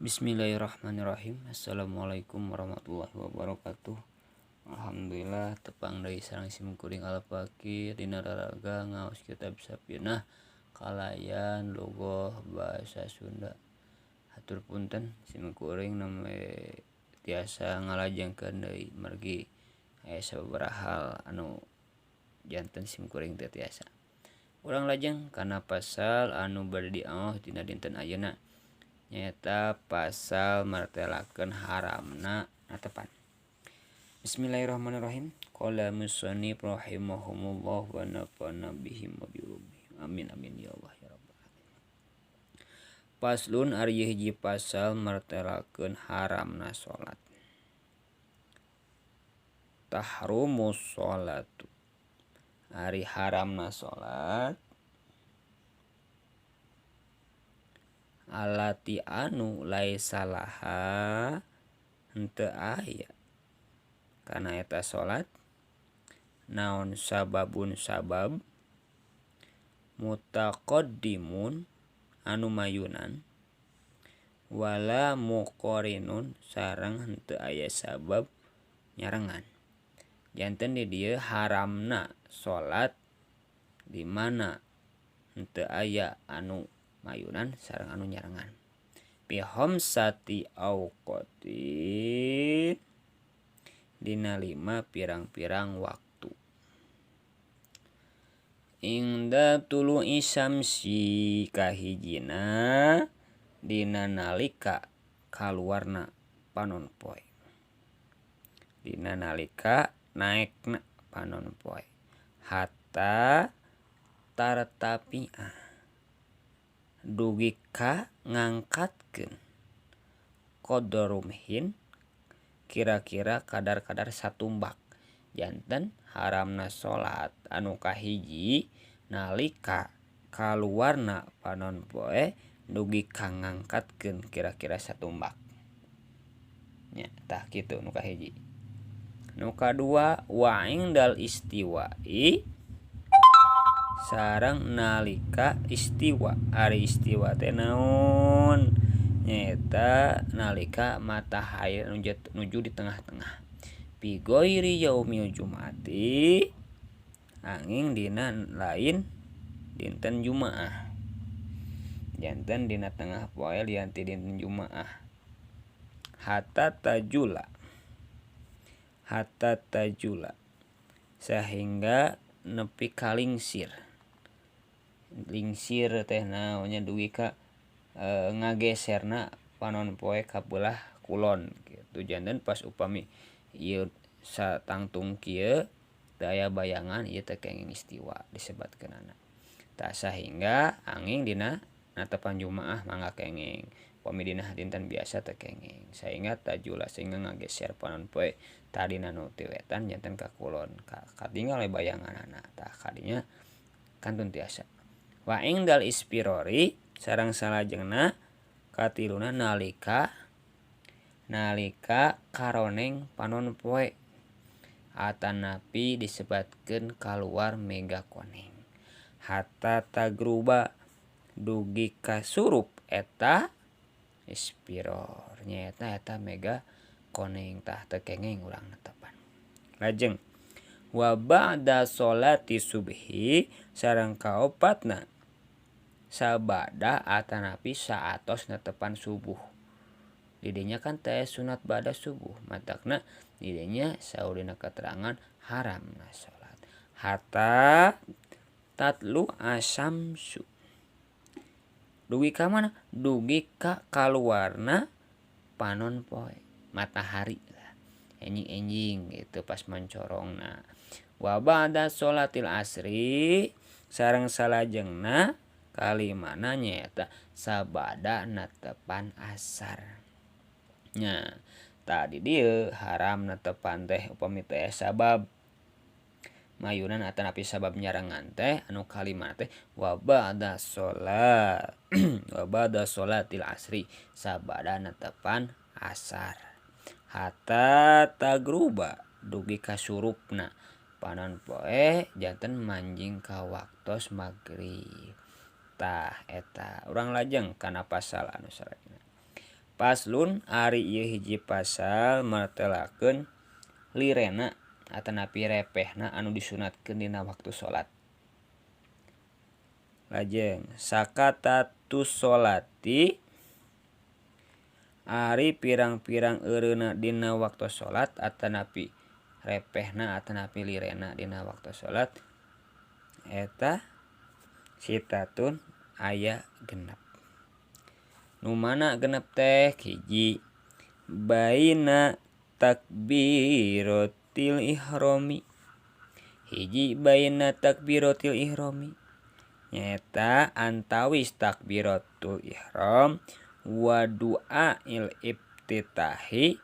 Bismillahirrahmanirrahim. Assalamualaikum warahmatullahi wabarakatuh. Alhamdulillah tepang dari sarang simkuring alpaki dina raraga ngaos kitab sapinah kalayan logoh bahasa Sunda. Hatur punten simkuring name tiasa ngalajengkeun deui margi aya sababaraha hal anu janten simkuring teh tiasa. Urang lajeng kana pasal anu bade diaos dina dinten ayeuna nyata pasal martelakeun haramna natepan. Bismillahirrahmanirrahim. Qala musannif rahimahumullah wa nafa'ana bihim wa bi'ulumihim. Amin amin ya Allah ya rabbal alamin. Paslun ari hiji pasal martelakeun haramna salat. Tahrumus sholatu. Ari haramna salat alati anu laisa laha henteu aya kana eta salat naon sababun sabab mutaqaddimun anu mayunan wala muqarinun sareng henteu aya sabab nyarengan. Janten di dieu haramna salat di mana henteu aya anu mayunan sareng anu nyarengan. Bi khamsati auqatin dina 5 pirang-pirang waktu. Ingda tulu'i syamsi kahijina dina nalika kaluarna panon poe. Dina nalika naekna panon poe. Hatta tartapi'ah dugi ka ngangkatkeun qadrumhin kira-kira kadar-kadar satumbak. Janten haramna salat anu kahiji nalika kaluarna panon poe dugi ka ngangkatkeun kira-kira satumbak. Nya tah kitu nu kahiji. Nu kadua wa indal istiwa'i sareng nalika istiwa. Ari istiwa teh naon? Nyaeta nalika matahari nuju di tengah-tengah. Bi ghairi yaumil jumati angin dina lain dinten Jumaah. Janten dina tengah poe lian ti dinten Jumaah. Hatta tajula sehingga nepi kalingsir. Lingsir teh naonnya dugi ka ngageserna panon poe ka beulah kulon kitu. Janten pas upami ieu satangtung kieu teu aya bayangan ieu teh kenging istiwa disebatkeunana. Tah sahingga angin dina natepan Jumaah mangga kenging. Upami dina dinten biasa teh kenging. Sehingga tajula sehingga ngageser panon poe tadina nu ti wetan janten ka kulon katinggal bayanganana. Tah kadinya kantun tiasa. Wa indal ispirori sareng salajengna katiluna nalika karoneng panon poe atanapi disebatkeun kaluar mega koneng. Hatta tagruba dugi ka surup eta ispiror nyaeta eta mega koneng tah teu kenging urang netepan. Lajeng wa ba'da sholati subhi sareng kaopatna sabada atanapi saatos netepan subuh. Didinya kan teh sunat ba'da subuh, matakna didinya saur dina keterangan haramna salat. Hatta tatlu asyamsu. Dugi ka mana? Dugi ka kaluarna panon poe, matahari lah. Enjing-enjing gitu pas mencorongna. Wa ba'da sholatil asri sareng salajengna kalimana nyaeta sabada netepan asar. Nya tadi dieu haram netepan teh upami teh sabab mayunan atanapi sabab nyarengan teh anu kalimana teh wa ba'da sholatil asri sabada netepan asar. Hatta tagruba dugi ka surupna panon poe janten manjing ka waktos magrib. Tah eta urang lajeng kana pasal anu saratna. Paslun ari ieu hiji pasal martelakeun lirena atanapi repehna anu disunatkeun dina waktu salat. Lajeng sakatatus sholati ari pirang-pirang eureuna dina waktu salat atanapi repehna atanapi lirena dina waktu salat eta sitatun aya genep. Nu mana genep teh hiji baina takbiratil ihrami. Hiji baina takbiratil ihrami nyaeta antawis takbiratul ihram wa du'ail iftitahi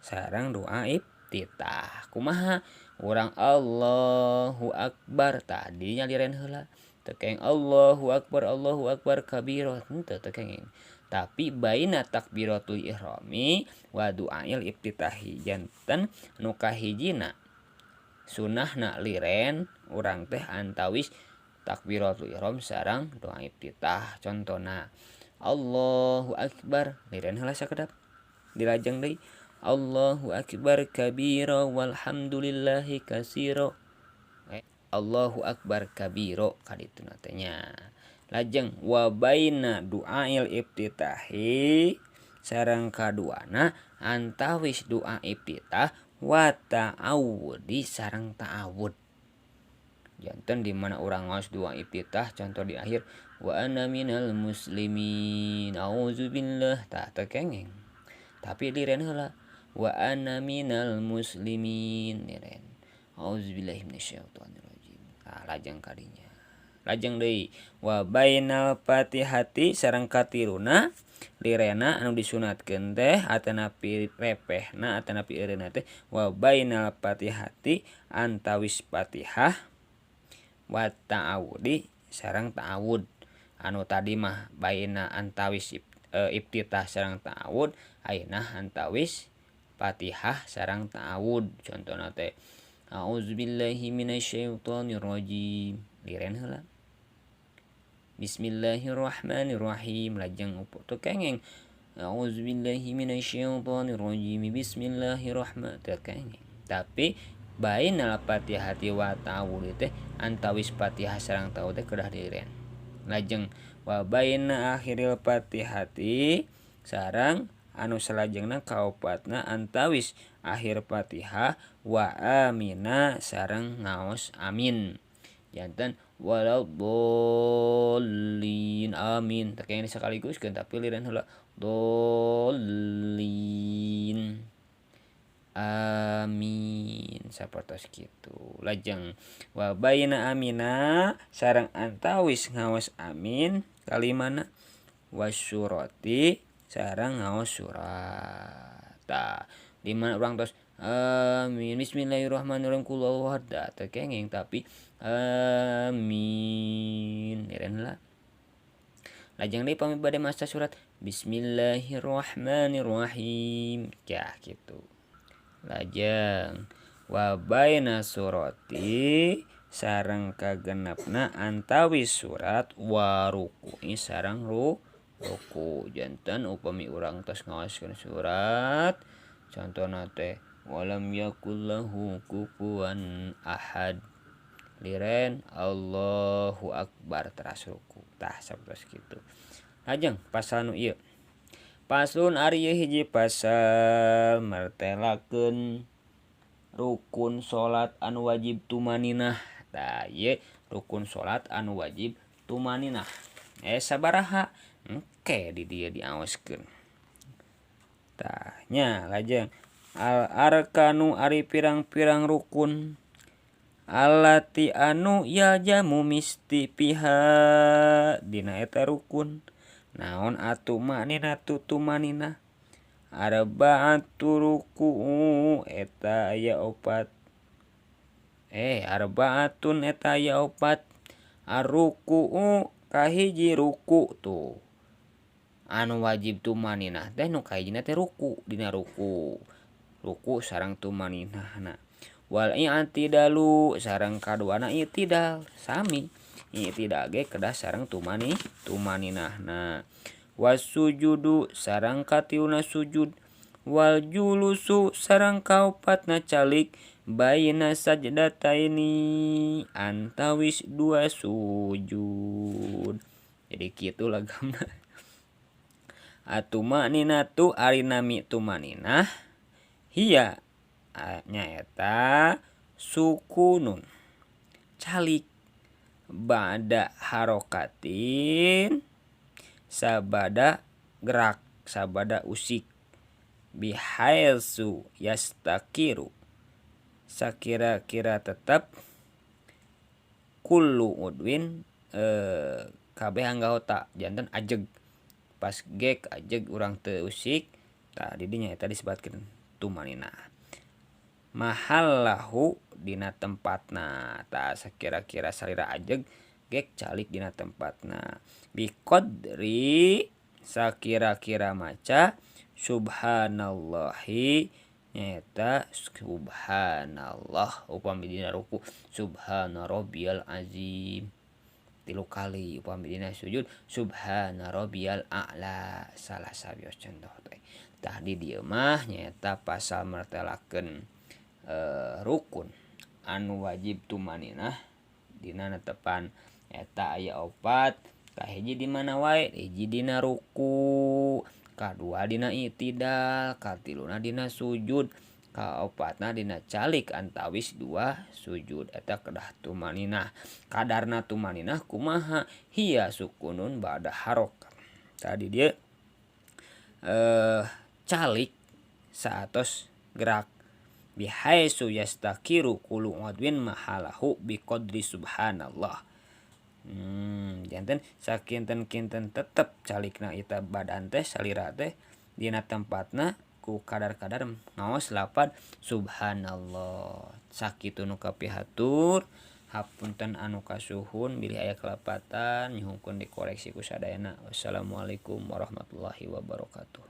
sareng doa iftitah. Kumaha? Urang Allahu Akbar tadi nyalireun heula. Teu kenging Allahu Akbar kabira, henteu teu kenging. Tapi baina takbiratul ihrami wa du'ail iftitahi janten nu kahijina sunahna liren urang teh antawis takbiratul ihram sareng doa iftitah. Contona Allahu Akbar liren heula sakedap dilajeng deui Allahu Akbar kabira walhamdulillahi katsira. Allahu Akbar kabira kadituna teh nya. Lajeng wa baina du'ail iftitahi sareng kaduana antawis doa iftitah wa ta'awudi sareng ta'awud. Janten di mana urang ngaos doa iftitah contoh di akhir wa ana minal muslimin auzubillah tah teu kenging. Tapi liren heula wa ana minal muslimin liren auzubillahi minasyaitonir rajim. Tah lajeng kadinya. Lajeng deui wa bainal fatihati sareng katiruna lirena anu disunatkeun teh atanapi repehna atanapi eureuna teh wa bainal fatihati antawis Fatihah wa ta'awudi sareng ta'awud. Anu tadi mah baina antawis iftitah sareng ta'awud, ayeuna antawis Fatihah sareng ta'awud. Contona teh a'udzubillahi minasyaitonir rajim liren heula Bismillahirrahmanirrahim lajeng upu teu kenging a'udzubillahi minasyaitonir rajim bismillahirrahmanirrahim teu kenging. Tapi bainal fatihati wa ta'awud teh antawis Fatihah sareng ta'awud teh kedah diren. Lajeng wa baina akhiril fatihati sareng anu salajengna kaopatna antawis akhir Fatihah wa amina sareng ngaos amin. Janten waladdallin amin teu kenging sakaliguskeun tapi liren heula dallin amin sapertos kitu. Lajeng wa baina amina sareng antawis ngaos amin kalimana wasyurati sareng ngaos surat. Tah di mana urang tos amin bismillahirrahmanirrahim qul huwallahu ahad teu kenging tapi amin liren heula. Lajeng deui pami bade maca surat bismillahirrahmanirrahim cah kitu. Lajeng wa baina surati sareng kagenepna antawis surat wa ruku'i sareng ruku. Janten upami urang tos ngaoskeun surat contona teh walam yakullahu kufuwan ahad liren Allahu Akbar teras ruku. Tah sapertos kitu. Lajeng pasal nu ieu paslun ari ieu hiji pasal martelakeun rukun salat anu wajib tumaninah. Tah ieu rukun salat anu wajib tumaninah. Sabaraha? Engke di dieu diaoskeun. Tah nya lajeng al arkanu ari pirang-pirang rukun allati anu yaljamu misti piha dina eta rukun naon atu manina tutumanina arba'atu ruku'u eta aya opat arba'atun eta aya opat arruku'u kahiji ruku tuh anu wajib tumaninah teh nu kahijina teh ruku dina ruku sareng tumaninahna wal i'tidalu sareng kaduana i'tidal sami i'tidal ge kedah sareng tumaninahna wasujudu sareng katiuna sujud, wal julusu sareng kaopatna calik, baina sajdataini antawis dua sujud. Jadi kitu lagamna. Atumaninatu ari nami tumaninah hiya nyaeta sukunun calik ba'da harokatin sabada gerak sabada usik bihaitsu yastakiru sakira-kira tetap kullu udwin kabeh anggota janten ajeg pas gek ajeg urang teu usik tah di dinya eta disebutkeun tumanina mahallahu dina tempatna tah sakira-kira salira ajeg gek calik dina tempatna biqadri sakira-kira maca subhanallahi nyaeta subhanallah upami dina ruku subhana rabbiyal azim 3 kali upami dina sujud subhana rabbiyal a'la salah sabios contoh tah di dieu mah nyaeta pasal martelakeun rukun anu wajib tumaninah dina netepan eta aya 4 kahiji di mana wae hiji dina ruku kadua dina i'tidal katiluna dina sujud kaopatna dina calik antawis 2 sujud eta kedah tumaninah kadarna tumaninah kumaha hiya sukunun ba'da harokat tadi dia calik saatos gerak bihaitsu yastakiru kullu udwin mahalahu biqadri subhanallah janten sakinten-kinten tetep calikna eta badan teh salira teh dina tempatna ku kadar-kadar ngaos lapan subhanallah sakitu nu kapihatur hapunten anu kasuhun bilih aya kelapatan nyuhunkeun dikoreksi ku sadayana wassalamualaikum warahmatullahi wabarakatuh.